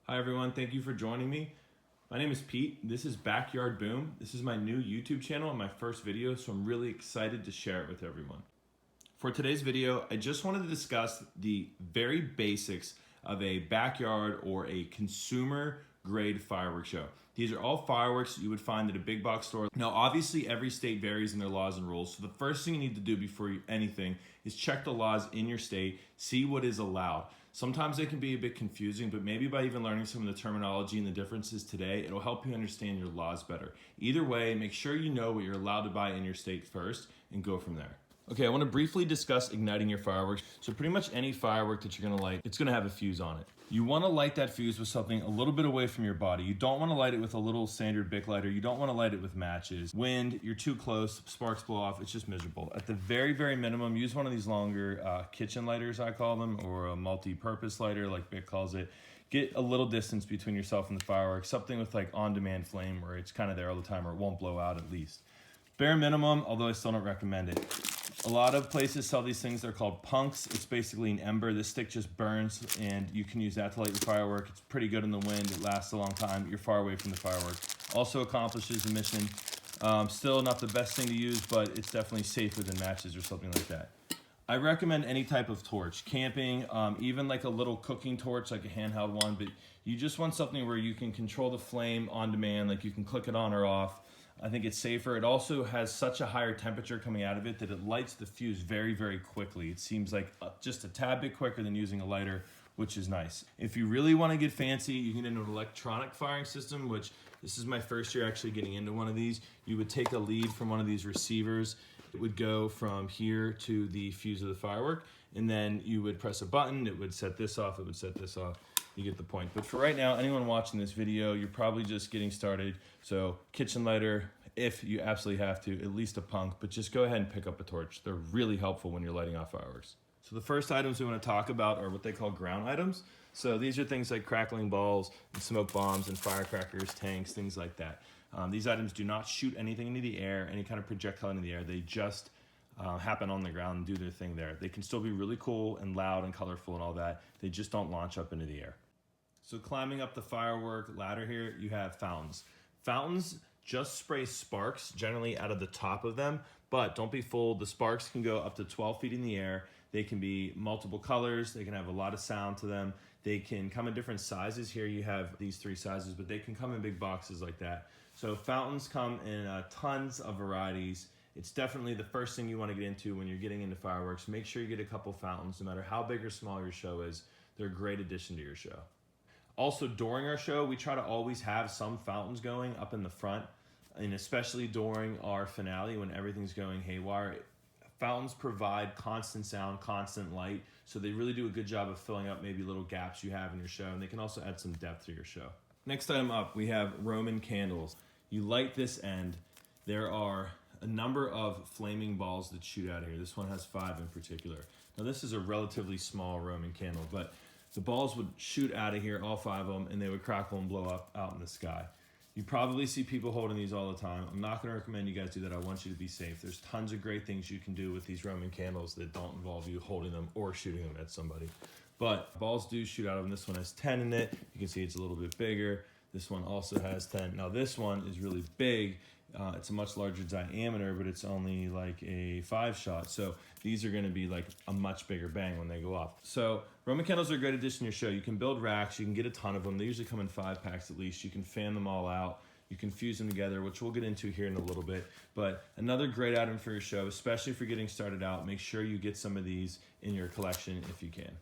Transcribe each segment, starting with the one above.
Hi everyone, thank you for joining me. My name is Pete. This is Backyard Boom. This is my new YouTube channel and my first video, so I'm really excited to share it with everyone. For today's video, I just wanted to discuss the very basics of a backyard or a consumer grade fireworks show. These are all fireworks you would find at a big box store. Now, obviously, every state varies in their laws and rules, so the first thing you need to do before anything is check the laws in your state, see what is allowed. Sometimes they can be a bit confusing, but maybe by even learning some of the terminology and the differences today, it'll help you understand your laws better. Either way, make sure you know what you're allowed to buy in your state first and go from there. Okay, I want to briefly discuss igniting your fireworks. So pretty much any firework that you're going to light, it's going to have a fuse on it. You want to light that fuse with something a little bit away from your body. You don't want to light it with a little standard Bic lighter. You don't want to light it with matches. Wind, you're too close, sparks blow off. It's just miserable. At the very, very minimum, use one of these longer kitchen lighters, I call them, or a multi-purpose lighter like Bic calls it. Get a little distance between yourself and the fireworks, something with like on-demand flame where it's kind of there all the time or it won't blow out at least. Bare minimum, although I still don't recommend it. A lot of places sell these things. They're called punks. It's basically an ember. This stick just burns, and you can use that to light your firework. It's pretty good in the wind. It lasts a long time. You're far away from the firework. Also accomplishes the mission. Still not the best thing to use, but it's definitely safer than matches or something like that. I recommend any type of torch. Camping, even like a little cooking torch, like a handheld one, but you just want something where you can control the flame on demand, like you can click it on or off. I think it's safer. It also has such a higher temperature coming out of it that it lights the fuse very, very quickly. It seems like just a tad bit quicker than using a lighter, which is nice. If you really want to get fancy, you can get into an electronic firing system, which this is my first year actually getting into one of these. You would take a lead from one of these receivers. It would go from here to the fuse of the firework, and then you would press a button. It would set this off. It would set this off. You get the point. But for right now, anyone watching this video, you're probably just getting started. So kitchen lighter, if you absolutely have to, at least a punk, but just go ahead and pick up a torch. They're really helpful when you're lighting off fireworks. So the first items we want to talk about are what they call ground items. So these are things like crackling balls and smoke bombs and firecrackers, tanks, things like that. These items do not shoot anything into the air, any kind of projectile into the air. They just happen on the ground and do their thing there. They can still be really cool and loud and colorful and all that. They just don't launch up into the air. So climbing up the firework ladder here, you have fountains. Fountains just spray sparks generally out of the top of them, but don't be fooled. The sparks can go up to 12 feet in the air. They can be multiple colors. They can have a lot of sound to them. They can come in different sizes. Here you have these 3 sizes, but they can come in big boxes like that. So fountains come in tons of varieties. It's definitely the first thing you want to get into when you're getting into fireworks. Make sure you get a couple fountains, no matter how big or small your show is. They're a great addition to your show. Also, during our show, we try to always have some fountains going up in the front, and especially during our finale when everything's going haywire. Fountains provide constant sound, constant light, so they really do a good job of filling up maybe little gaps you have in your show, and they can also add some depth to your show. Next item up, we have Roman candles. You light this end. There are a number of flaming balls that shoot out of here. This one has 5 in particular. Now, this is a relatively small Roman candle, but the balls would shoot out of here, all 5 of them, and they would crackle and blow up out in the sky. You probably see people holding these all the time. I'm not going to recommend you guys do that. I want you to be safe. There's tons of great things you can do with these Roman candles that don't involve you holding them or shooting them at somebody. But balls do shoot out of them. This one has 10 in it. You can see it's a little bit bigger. This one also has 10. Now this one is really big. It's a much larger diameter, but it's only like a 5-shot. So these are going to be like a much bigger bang when they go off. So Roman candles are a great addition to your show. You can build racks. You can get a ton of them. They usually come in 5 packs at least. You can fan them all out. You can fuse them together, which we'll get into here in a little bit. But another great item for your show, especially if you're getting started out, make sure you get some of these in your collection if you can.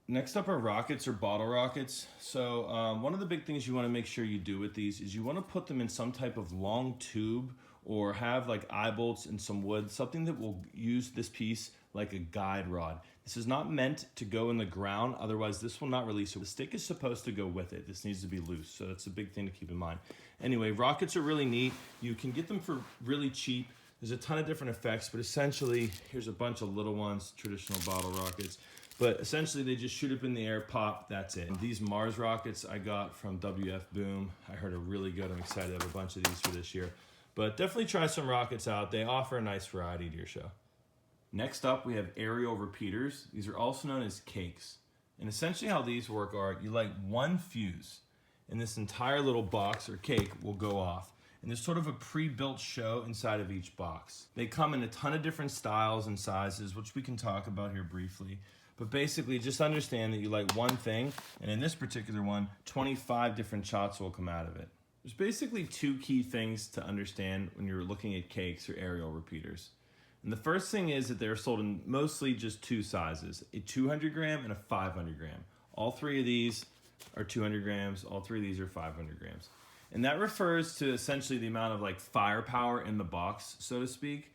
Next up are rockets or bottle rockets. So one of the big things you want to make sure you do with these is you want to put them in some type of long tube or have like eye bolts and some wood, something that will use this piece like a guide rod. This is not meant to go in the ground, otherwise this will not release it. The stick is supposed to go with it. This needs to be loose, so that's a big thing to keep in mind. Anyway, rockets are really neat. You can get them for really cheap. There's a ton of different effects, but essentially, here's a bunch of little ones, traditional bottle rockets. But essentially, they just shoot up in the air, pop, that's it. These Mars rockets I got from WF Boom. I heard are really good. I'm excited to have a bunch of these for this year. But definitely try some rockets out. They offer a nice variety to your show. Next up, we have aerial repeaters. These are also known as cakes. And essentially how these work are, you light one fuse, and this entire little box or cake will go off. And there's sort of a pre-built show inside of each box. They come in a ton of different styles and sizes, which we can talk about here briefly. But basically, just understand that you light one thing, and in this particular one, 25 different shots will come out of it. There's basically two key things to understand when you're looking at cakes or aerial repeaters. And the first thing is that they're sold in mostly just two sizes, a 200 gram and a 500 gram. All three of these are 200 grams, all three of these are 500 grams. And that refers to essentially the amount of like firepower in the box, so to speak.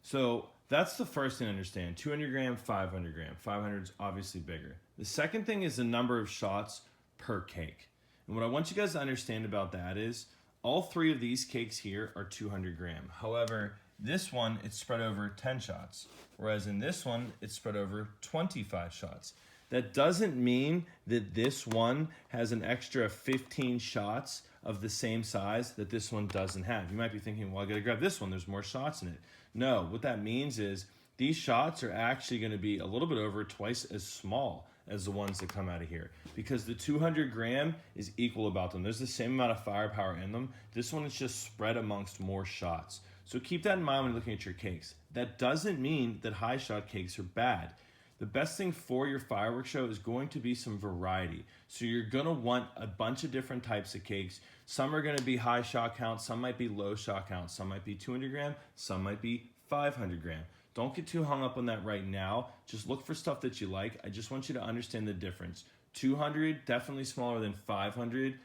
So that's the first thing to understand, 200 gram, 500 gram. 500 is obviously bigger. The second thing is the number of shots per cake. And what I want you guys to understand about that is all three of these cakes here are 200 gram. However, this one, it's spread over 10 shots. Whereas in this one, it's spread over 25 shots. That doesn't mean that this one has an extra 15 shots of the same size that this one doesn't have. You might be thinking, well, I gotta grab this one, there's more shots in it. No, what that means is these shots are actually gonna be a little bit over twice as small as the ones that come out of here, because the 200 gram is equal about them. There's the same amount of firepower in them. This one is just spread amongst more shots. So keep that in mind when looking at your cakes. That doesn't mean that high shot cakes are bad. The best thing for your fireworks show is going to be some variety. So you're gonna want a bunch of different types of cakes. Some are gonna be high shot count, some might be low shot count, some might be 200 gram, some might be 500 gram. Don't get too hung up on that right now. Just look for stuff that you like. I just want you to understand the difference. 200, definitely smaller than 500.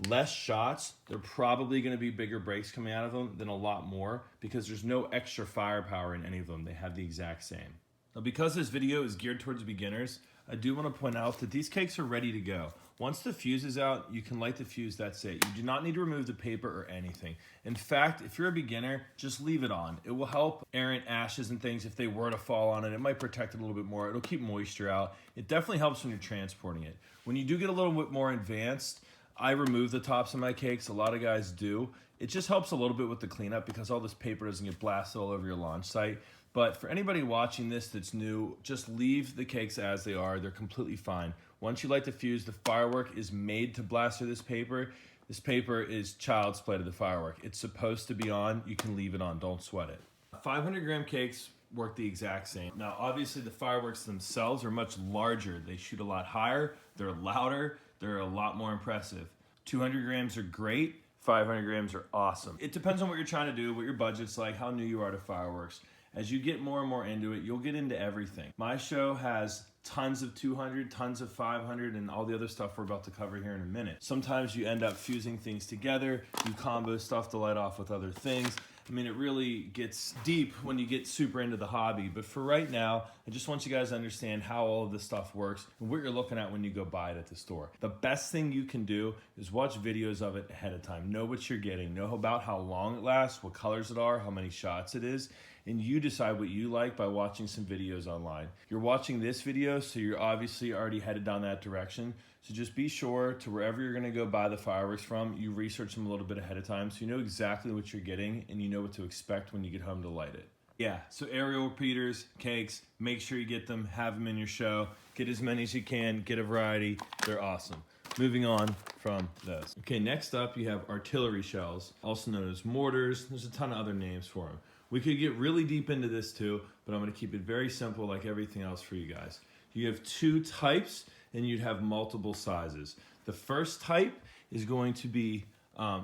Less shots, they're probably gonna be bigger breaks coming out of them than a lot more, because there's no extra firepower in any of them. They have the exact same. Now, because this video is geared towards beginners, I do want to point out that these cakes are ready to go. Once the fuse is out, you can light the fuse, that's it. You do not need to remove the paper or anything. In fact, if you're a beginner, just leave it on. It will help errant ashes and things if they were to fall on it. It might protect it a little bit more. It'll keep moisture out. It definitely helps when you're transporting it. When you do get a little bit more advanced, I remove the tops of my cakes. A lot of guys do. It just helps a little bit with the cleanup because all this paper doesn't get blasted all over your launch site. But for anybody watching this that's new, just leave the cakes as they are. They're completely fine. Once you light the fuse, the firework is made to blast through this paper. This paper is child's play to the firework. It's supposed to be on. You can leave it on. Don't sweat it. 500 gram cakes work the exact same. Now, obviously, the fireworks themselves are much larger. They shoot a lot higher. They're louder. They're a lot more impressive. 200 grams are great. 500 grams are awesome. It depends on what you're trying to do, what your budget's like, how new you are to fireworks. As you get more and more into it, you'll get into everything. My show has tons of 200, tons of 500, and all the other stuff we're about to cover here in a minute. Sometimes you end up fusing things together, you combo stuff to light off with other things. I mean, it really gets deep when you get super into the hobby, but for right now, I just want you guys to understand how all of this stuff works and what you're looking at when you go buy it at the store. The best thing you can do is watch videos of it ahead of time. Know what you're getting, know about how long it lasts, what colors it are, how many shots it is, and you decide what you like by watching some videos online. You're watching this video, so you're obviously already headed down that direction. So just be sure to wherever you're gonna go buy the fireworks from, you research them a little bit ahead of time so you know exactly what you're getting and you know what to expect when you get home to light it. Yeah, so aerial repeaters, cakes, make sure you get them, have them in your show, get as many as you can, get a variety, they're awesome. Moving on from this. Okay, next up you have artillery shells, also known as mortars. There's a ton of other names for them. We could get really deep into this too, but I'm gonna keep it very simple like everything else for you guys. You have two types and you'd have multiple sizes. The first type is going to be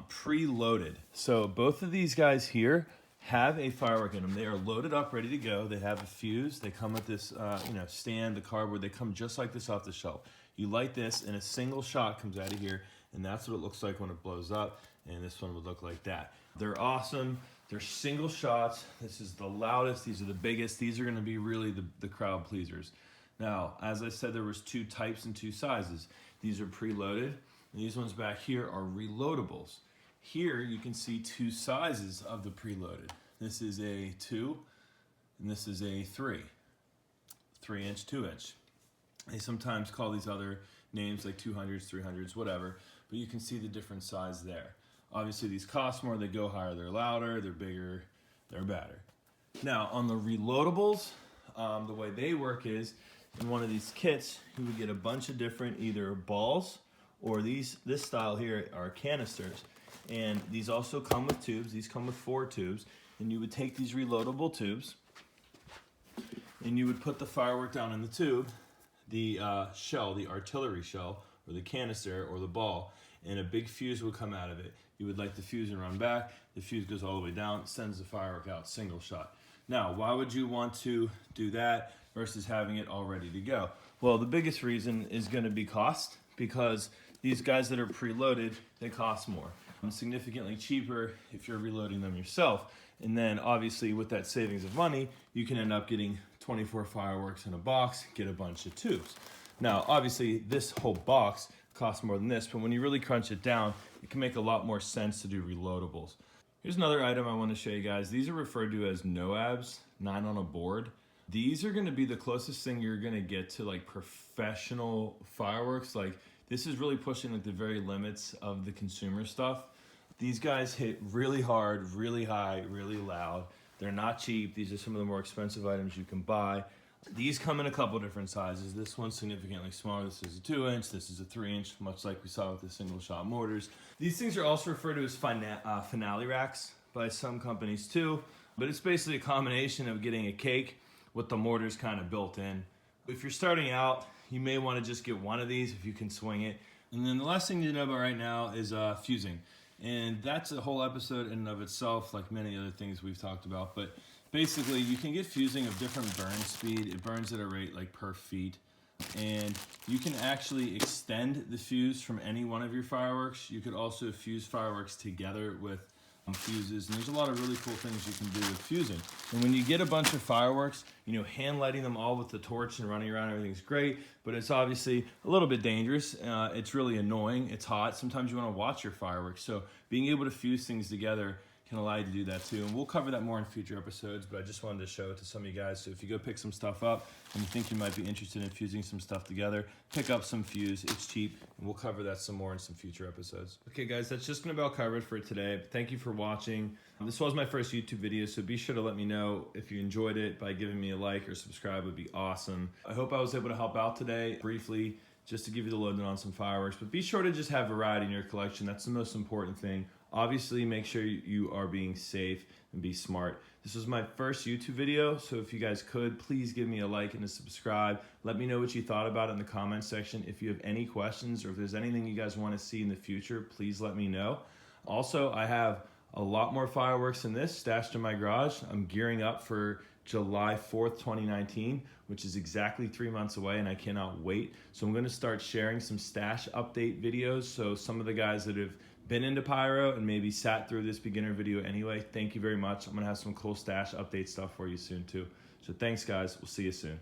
pre-loaded. So both of these guys here have a firework in them. They are loaded up, ready to go. They have a fuse. They come with this stand, the cardboard. They come just like this off the shelf. You light this and a single shot comes out of here, and that's what it looks like when it blows up, and this one would look like that. They're awesome. They're single shots. This is the loudest. These are the biggest. These are gonna be really the crowd pleasers. Now, as I said, there was two types and two sizes. These are preloaded, and these ones back here are reloadables. Here you can see two sizes of the preloaded. This is a 2, and this is a 3. 3-inch, 2-inch. They sometimes call these other names like 200s, 300s, whatever, but you can see the different size there. Obviously these cost more, they go higher, they're louder, they're bigger, they're badder. Now on the reloadables, the way they work is, in one of these kits, you would get a bunch of different either balls or this style here are canisters. And these also come with tubes. These come with 4 tubes. And you would take these reloadable tubes and you would put the firework down in the tube, the shell, the artillery shell, or the canister, or the ball, and a big fuse would come out of it. You would light the fuse and run back. The fuse goes all the way down, sends the firework out, single shot. Now, why would you want to do that versus having it all ready to go? Well, the biggest reason is going to be cost, because these guys that are preloaded, they cost more. Significantly cheaper if you're reloading them yourself. And then obviously with that savings of money, you can end up getting 24 fireworks in a box, get a bunch of tubes. Now, obviously this whole box costs more than this, but when you really crunch it down, it can make a lot more sense to do reloadables. Here's another item I want to show you guys. These are referred to as NOABs, 9 on a board. These are going to be the closest thing you're going to get to like professional fireworks. Like, this is really pushing like the very limits of the consumer stuff. These guys hit really hard, really high, really loud. They're not cheap. These are some of the more expensive items you can buy. These come in a couple different sizes. This one's significantly smaller. This is a 2-inch, this is a 3-inch, much like we saw with the single shot mortars. These things are also referred to as finale racks by some companies too, but it's basically a combination of getting a cake with the mortars kind of built in. If you're starting out, you may want to just get one of these if you can swing it. And then the last thing to know about right now is fusing. And that's a whole episode in and of itself, like many other things we've talked about. But basically, you can get fusing of different burn speed. It burns at a rate like per feet. And you can actually extend the fuse from any one of your fireworks. You could also fuse fireworks together with fuses, and there's a lot of really cool things you can do with fusing. And when you get a bunch of fireworks, you know, hand lighting them all with the torch and running around, everything's great, but it's obviously a little bit dangerous. It's really annoying. It's hot. Sometimes you want to watch your fireworks. So being able to fuse things together can allow you to do that too. And we'll cover that more in future episodes, but I just wanted to show it to some of you guys. So if you go pick some stuff up and you think you might be interested in fusing some stuff together, pick up some fuse. It's cheap, and we'll cover that some more in some future episodes. Okay guys, that's just gonna about cover it for today. Thank you for watching. This was my first YouTube video, so be sure to let me know if you enjoyed it by giving me a like or subscribe. Would be awesome. I hope I was able to help out today briefly, just to give you the lowdown on some fireworks, but be sure to just have variety in your collection. That's the most important thing. Obviously, make sure you are being safe and be smart. This was my first YouTube video, so if you guys could, please give me a like and a subscribe. Let me know what you thought about it in the comment section. If you have any questions or if there's anything you guys want to see in the future, please let me know. Also, I have a lot more fireworks than this stashed in my garage. I'm gearing up for July 4th, 2019, which is exactly 3 months away, and I cannot wait. So I'm gonna start sharing some stash update videos. So some of the guys that have been into pyro and maybe sat through this beginner video anyway, thank you very much. I'm gonna have some cool stash update stuff for you soon too. So thanks guys, we'll see you soon.